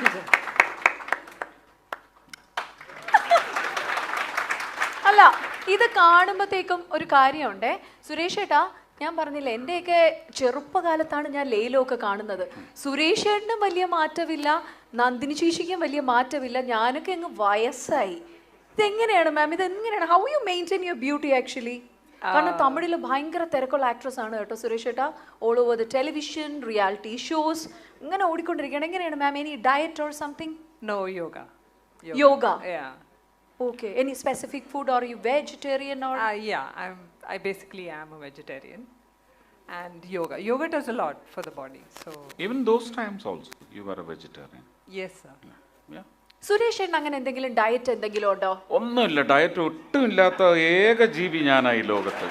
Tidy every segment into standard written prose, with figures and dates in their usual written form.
you, sir. അല്ല ഇത് കാണുമ്പോഴത്തേക്കും ഒരു കാര്യമുണ്ടേ സുരേഷ് ഏട്ടാ, ഞാൻ പറഞ്ഞില്ല എൻ്റെയൊക്കെ ചെറുപ്പകാലത്താണ് ഞാൻ ലേലമൊക്കെ കാണുന്നത്. സുരേഷ് ഏട്ടനും വലിയ മാറ്റമില്ല, നന്ദിനി ചേച്ചിക്കും വലിയ മാറ്റമില്ല, ഞാനൊക്കെ അങ്ങ് വയസ്സായി. ഇതെങ്ങനെയാണ് മാം, ഇതെങ്ങനെയാണ്, how you maintain your beauty actually? കാരണം തമിഴിൽ ഭയങ്കര തിരക്കുള്ള ആക്ട്രസ് ആണ് കേട്ടോ സുരേഷ് ഏട്ടാ. All over the television, reality shows ഇങ്ങനെ ഓടിക്കൊണ്ടിരിക്കുകയാണ്. എങ്ങനെയാണ് ma'am, any diet or something? No, yoga. Yoga. Yeah. Okay. Any specific food, or are you vegetarian or? Yeah, I basically am a vegetarian, and yoga does a lot for the body. So Even those times also, you were a vegetarian. yes, sir. Yeah. Suresh ഏട്ടൻ അങ്ങനെ എന്തെങ്കിലും diet എന്തെങ്കിലും ഉണ്ടോ? ഒന്നുമില്ല, diet ഒട്ടും ഇല്ലാത്ത ഏക ജീവി ഞാനായി ലോകത്ത്.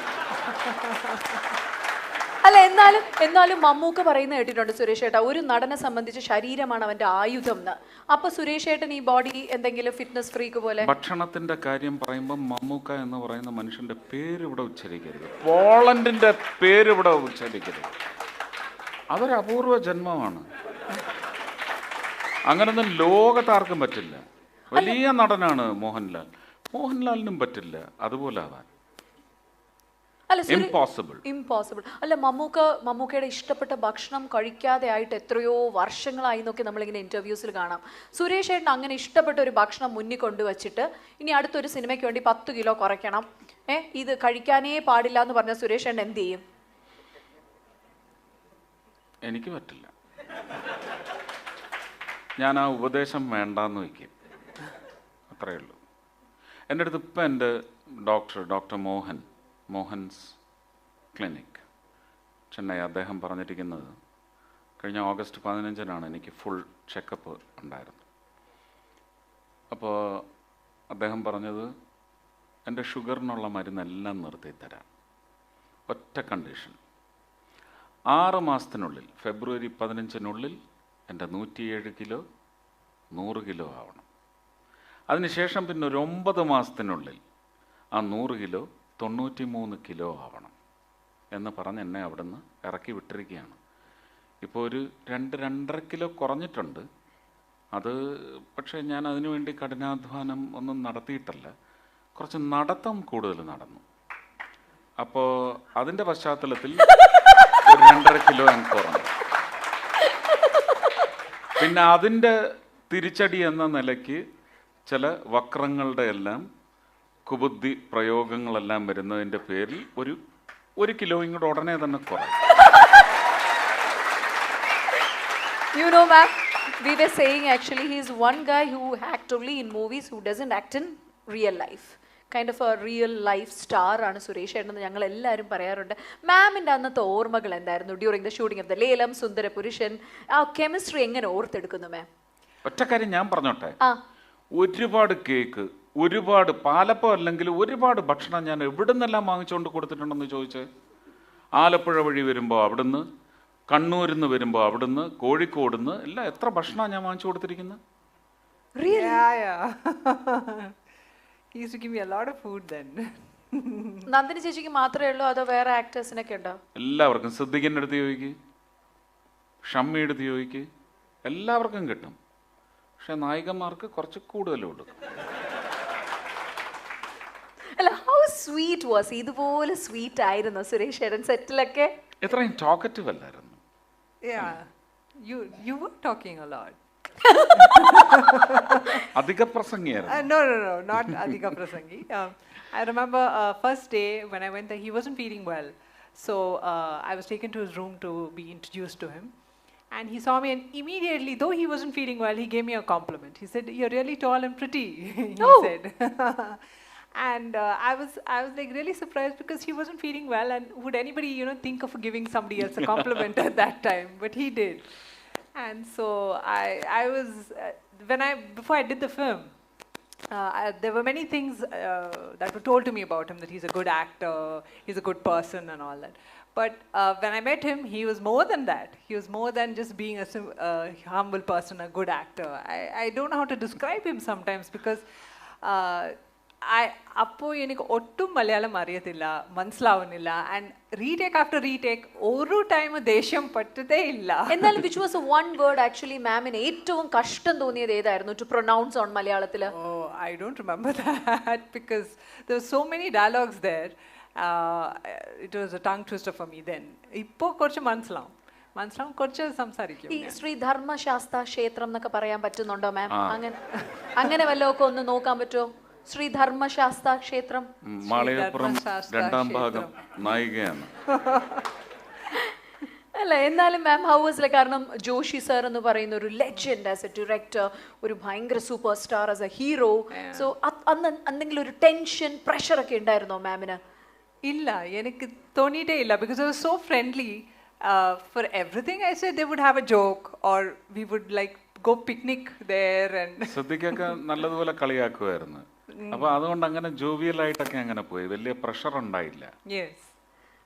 അല്ല എന്നാലും മമ്മൂക്ക പറയുന്നത് കേട്ടിട്ടുണ്ട് സുരേഷ് ഏട്ടാ, ഒരു നടനെ സംബന്ധിച്ച് ശരീരമാണ് അവന്റെ ആയുധം എന്ന്. അപ്പൊ സുരേഷ് ഏട്ടൻ ഈ ബോഡി എന്തെങ്കിലും ഫിറ്റ്നസ് ഫ്രീക്ക് പോലെ? ഭക്ഷണത്തിന്റെ കാര്യം പറയുമ്പോൾ മമ്മൂക്ക എന്ന് പറയുന്ന മനുഷ്യന്റെ പേര് ഇവിടെ ഉച്ചരിക്കരുത്, പോളണ്ടിന്റെ പേര് ഇവിടെ ഉച്ചരിക്കരുത്. അതൊരു അപൂർവ ജന്മമാണ്. അങ്ങനൊന്നും ലോകത്താർക്കും പറ്റില്ല. വലിയ നടനാണ് മോഹൻലാൽ, മോഹൻലാലിനും പറ്റില്ല അതുപോലെ ആവാൻ. അല്ല ഇമ്പോസിബിൾ. അല്ല മമ്മൂക്കയുടെ ഇഷ്ടപ്പെട്ട ഭക്ഷണം കഴിക്കാതെ ആയിട്ട് എത്രയോ വർഷങ്ങളായി എന്നൊക്കെ നമ്മളിങ്ങനെ ഇന്റർവ്യൂസിൽ കാണാം. സുരേഷ് ഏട്ടൻ അങ്ങനെ ഇഷ്ടപ്പെട്ട ഒരു ഭക്ഷണം മുന്നിൽ കൊണ്ടുവച്ചിട്ട് ഇനി അടുത്തൊരു സിനിമയ്ക്ക് വേണ്ടി 10 കിലോ കുറയ്ക്കണം, ഇത് കഴിക്കാനേ പാടില്ല എന്ന് പറഞ്ഞ സുരേഷ് ഏട്ടൻ എന്ത് ചെയ്യും? എനിക്ക് പറ്റില്ല. ഞാൻ ആ ഉപദേശം വേണ്ടാന്ന് വയ്ക്കും, അത്രയേ ഉള്ളൂ. എൻ്റെ അടുത്ത് ഇപ്പം എൻ്റെ ഡോക്ടർ മോഹൻസ് ക്ലിനിക് ചെന്നൈ, അദ്ദേഹം പറഞ്ഞിരിക്കുന്നത് കഴിഞ്ഞ ഓഗസ്റ്റ് 15-നാണ് എനിക്ക് ഫുൾ ചെക്കപ്പ് ഉണ്ടായിരുന്നു. അപ്പോൾ അദ്ദേഹം പറഞ്ഞത് എൻ്റെ ഷുഗറിനുള്ള മരുന്നെല്ലാം നിർത്തിത്തരാം, ഒറ്റ കണ്ടീഷൻ, 6 മാസത്തിനുള്ളിൽ ഫെബ്രുവരി 15-നുള്ളിൽ എൻ്റെ 107 കിലോ 100 കിലോ ആവണം. അതിനുശേഷം പിന്നെ ഒരു 9 മാസത്തിനുള്ളിൽ ആ 100 കിലോ 93 കിലോ ആവണം എന്ന് പറഞ്ഞ് എന്നെ അവിടെ നിന്ന് ഇറക്കി വിട്ടിരിക്കുകയാണ്. ഇപ്പോൾ ഒരു 2-2.5 കിലോ കുറഞ്ഞിട്ടുണ്ട്. അത് പക്ഷേ ഞാൻ അതിനുവേണ്ടി കഠിനാധ്വാനം ഒന്നും നടത്തിയിട്ടല്ല, കുറച്ച് നടത്തം കൂടുതൽ നടന്നു. അപ്പോൾ അതിൻ്റെ പശ്ചാത്തലത്തിൽ ഒരു 2.5 കിലോ ഞാൻ കുറഞ്ഞു. പിന്നെ അതിൻ്റെ തിരിച്ചടി എന്ന നിലയ്ക്ക് ചില വക്രങ്ങളുടെ എല്ലാം കുബുദ്ധി പ്രയോഗങ്ങളെല്ലാം വരുന്നതിൻ്റെ പേരിൽ ഒരു കിലോയും കൂടെ ഉടനെ തന്നെ കുറയും. You know, ma'am, we were saying actually he is one guy who act only in movies, who doesn't act in real life. Kind of a real life star ആണ് സുരേഷ് ഏട്ടൻ എന്ന് ഞങ്ങൾ എല്ലാവരും പറയാറുണ്ട്. മാമിൻ്റെ അന്നത്തെ ഓർമ്മകൾ എന്തായിരുന്നു during the shooting of the ലേലം സുന്ദര പുരുഷൻ? ആ കെമിസ്ട്രി എങ്ങനെ ഓർത്തെടുക്കുന്നു മാം? ഒറ്റ കാര്യം ഞാൻ പറഞ്ഞോട്ടെ, ഒരുപാട് കേക്ക്, ഒരുപാട് പാലപ്പം അല്ലെങ്കിൽ ഒരുപാട് ഭക്ഷണം ഞാൻ എവിടെ നിന്നെല്ലാം വാങ്ങിച്ചുകൊണ്ട് കൊടുത്തിട്ടുണ്ടെന്ന് ചോദിച്ച്, ആലപ്പുഴ വഴി വരുമ്പോൾ അവിടുന്ന്, കണ്ണൂരിൽ നിന്ന് വരുമ്പോൾ അവിടുന്ന്, കോഴിക്കോട് നിന്ന് എല്ലാം എത്ര ഭക്ഷണമാണ് ഞാൻ വാങ്ങിച്ചു കൊടുത്തിരിക്കുന്നത്. Yeah. He used to give me a lot of food then. Nandini ചേച്ചിക്ക് മാത്രമേ ഉള്ളൂ അതോ വേറെ ആക്ടേഴ്സിനൊക്കെ ഉണ്ടോ? എല്ലാവർക്കും, സിദ്ദിഖിൻ്റെ അടുത്ത് ചോദിക്ക്, ഷമ്മിയുടെ അടുത്ത് ചോദിക്ക്, എല്ലാവർക്കും കിട്ടും. പക്ഷെ നായികന്മാർക്ക് കുറച്ച് കൂടുതലേ ഉള്ളൂ. അല്ല, ഹൗ സ്വീറ്റ് വാസ്, ഇതുപോലെ സ്വീറ്റ് ആയിരുന്നു സുരേഷ് ഏട്ടൻ സെറ്റിലൊക്കെ? എത്രയും ടോക്കറ്റീവ് അല്ലായിരുന്നു. Yeah, you were talking a lot. അധിക പ്രസംഗിയായിരുന്നു. No, not Adhika Prasangi. I remember first day when I went there, he wasn't feeling well. So I was taken to his room to be introduced to him. And he saw me and immediately, though he wasn't feeling well, he gave me a compliment. He said, "You're really tall and pretty," he said. And I was like really surprised because he wasn't feeling well, and would anybody think of giving somebody else a compliment at that time? But he did. And so I was before I did the film, there were many things that were told to me about him, that he's a good actor, he's a good person and all that. But when I met him, he was more than that. He was more than just being a humble person, a good actor. I don't know how to describe him sometimes because അപ്പോൾ എനിക്ക് ഒട്ടും മലയാളം അറിയത്തില്ല, മനസ്സിലാവുന്നില്ല. And retake after retake ഒരു time ദേഷ്യം പറ്റതേ ഇല്ല. എന്നാലും which was one word actually മാമിന് ഏറ്റവും കഷ്ടം തോന്നിയത് ഏതായിരുന്നു ടു പ്രൊനൗൺസ് ഓൺ മലയാളത്തിൽ? Oh, I don't remember that because there were so many dialogues there. It was a tongue twister for me then. ഇപ്പോൾ കുറച്ച് മനസ്സിലാവും, കുറച്ച് സംസാരിക്കും. ഈ ശ്രീ ധർമ്മശാസ്ത്ര ക്ഷേത്രം എന്നൊക്കെ പറയാൻ പറ്റുന്നുണ്ടോ മാം? അങ്ങനെ വല്ലതൊക്കെ ഒന്ന് നോക്കാൻ പറ്റുമോ? ശ്രീ ധർമ്മശാസ്ത്ര ക്ഷേത്രം, മാളയപ്പുറം രണ്ടാം ഭാഗം നായികയാണ്. അല്ല എന്നാലും മാം ഹൗ വാസ് ലൈക്ക്, കാരണം ജോഷി സർ എന്ന് പറയുന്ന ഒരു ലെജൻഡ് ആസ് എ ഡയറക്ടർ, ഒരു ഭയങ്കര super star as A hero. So അന്ന് എന്തെങ്കിലും ഒരു ടെൻഷൻ, പ്രഷർ ഒക്കെ ഉണ്ടായിരുന്നോ മാമിന്? ഇല്ല, എനിക്ക് തോന്നിയിട്ടേ ഇല്ല. Because it was so friendly. For everything I said they would have a joke or we would like go picnic there and ശ്രദ്ധിക്കൊക്കെ നല്ലതുപോലെ കളിയാക്കുമായിരുന്നു. അപ്പൊ അതുകൊണ്ട് അങ്ങനെ ജോവിയലായിട്ടൊക്കെ അങ്ങനെ പോയി, വലിയ പ്രഷർ ഉണ്ടായില്ല. yes.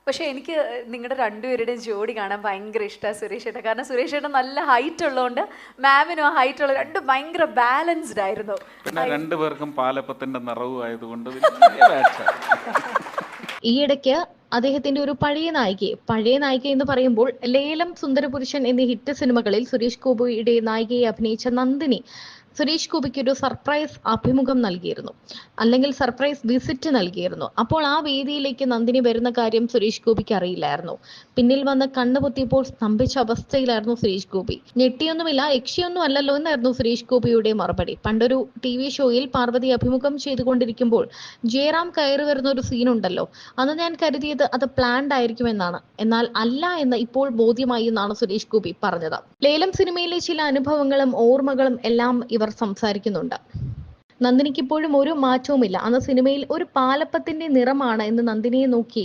പക്ഷെ എനിക്ക് നിങ്ങളുടെ രണ്ടുപേരുടെയും ജോഡി കാണാൻ ഭയങ്കര ഇഷ്ടമാണ് സുരേഷ് ഏട്ടൻ. കാരണം സുരേഷ് ഏട്ടൻ നല്ല ഹൈറ്റ് ഉള്ളതുകൊണ്ട് മാമിനും ആ ഹൈറ്റ് ഉള്ള രണ്ടും ഭയങ്കര ബാലൻസ്ഡ് ആയിരുന്നു. പിന്നെ രണ്ടുപേർക്കും പാലപ്പത്തിന്റെ നിറവും ആയതുകൊണ്ട് ഈയിടയ്ക്ക് അദ്ദേഹത്തിന്റെ ഒരു പഴയ നായിക എന്ന് പറയുമ്പോൾ ലേലം, സുന്ദരപുരുഷൻ എന്നീ ഹിറ്റ് സിനിമകളിൽ സുരേഷ് ഗോപിയുടെ നായികയെ അഭിനയിച്ച നന്ദിനി സുരേഷ് ഗോപിക്ക് ഒരു സർപ്രൈസ് അഭിമുഖം നൽകിയിരുന്നു, അല്ലെങ്കിൽ സർപ്രൈസ് വിസിറ്റ് നൽകിയിരുന്നു. അപ്പോൾ ആ വേദിയിലേക്ക് നന്ദിനി വരുന്ന കാര്യം സുരേഷ് ഗോപിക്ക് അറിയില്ലായിരുന്നു. പിന്നിൽ വന്ന് കണ്ണുപൊത്തിയപ്പോൾ സ്തംഭിച്ച അവസ്ഥയിലായിരുന്നു സുരേഷ് ഗോപി. ഞെട്ടിയൊന്നുമില്ല, യക്ഷിയൊന്നും അല്ലല്ലോ എന്നായിരുന്നു സുരേഷ് ഗോപിയുടെ മറുപടി. പണ്ടൊരു TV ഷോയിൽ പാർവതി അഭിമുഖം ചെയ്തുകൊണ്ടിരിക്കുമ്പോൾ ജയറാം കയറി വരുന്ന ഒരു സീനുണ്ടല്ലോ, അന്ന് ഞാൻ കരുതിയത് അത് പ്ലാൻഡ് ആയിരിക്കുമെന്നാണ്. എന്നാൽ അല്ല എന്ന് ഇപ്പോൾ ബോധ്യമായി എന്നാണ് സുരേഷ് ഗോപി പറഞ്ഞത്. ലേലം സിനിമയിലെ ചില അനുഭവങ്ങളും ഓർമ്മകളും എല്ലാം ഇവർ സംസാരിക്കുന്നുണ്ട്. നന്ദിനിക്ക് ഇപ്പോഴും ഒരു മാറ്റവുമില്ല. അന്ന് സിനിമയിൽ ഒരു പാലപ്പത്തിന്റെ നിറമാണ് എന്ന് നന്ദിനിയെ നോക്കി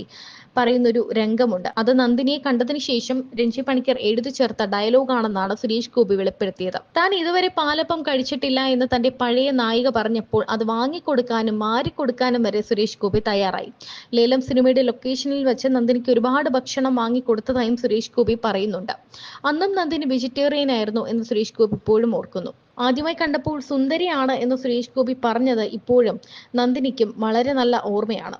പറയുന്നൊരു രംഗമുണ്ട്. അത് നന്ദിനിയെ കണ്ടതിന് ശേഷം രഞ്ജി പണിക്കർ എഴുതി ചേർത്ത ഡയലോഗാണെന്നാണ് സുരേഷ് ഗോപി വെളിപ്പെടുത്തിയത്. താൻ ഇതുവരെ പാലപ്പം കഴിച്ചിട്ടില്ല എന്ന് തന്റെ പഴയ നായിക പറഞ്ഞപ്പോൾ അത് വാങ്ങിക്കൊടുക്കാനും മാറിക്കൊടുക്കാനും വരെ സുരേഷ് ഗോപി തയ്യാറായി. ലേലം സിനിമയുടെ ലൊക്കേഷനിൽ വെച്ച് നന്ദിനിക്ക് ഒരുപാട് ഭക്ഷണം വാങ്ങിക്കൊടുത്തതായും സുരേഷ് ഗോപി പറയുന്നുണ്ട്. അന്നും നന്ദിനി വെജിറ്റേറിയൻ ആയിരുന്നു എന്ന് സുരേഷ് ഗോപി ഇപ്പോഴും ഓർക്കുന്നു. ആദ്യമായി കണ്ടപ്പോൾ സുന്ദരിയാണ് എന്ന് സുരേഷ് ഗോപി പറഞ്ഞത് ഇപ്പോഴും നന്ദിനിക്കും വളരെ നല്ല ഓർമ്മയാണ്.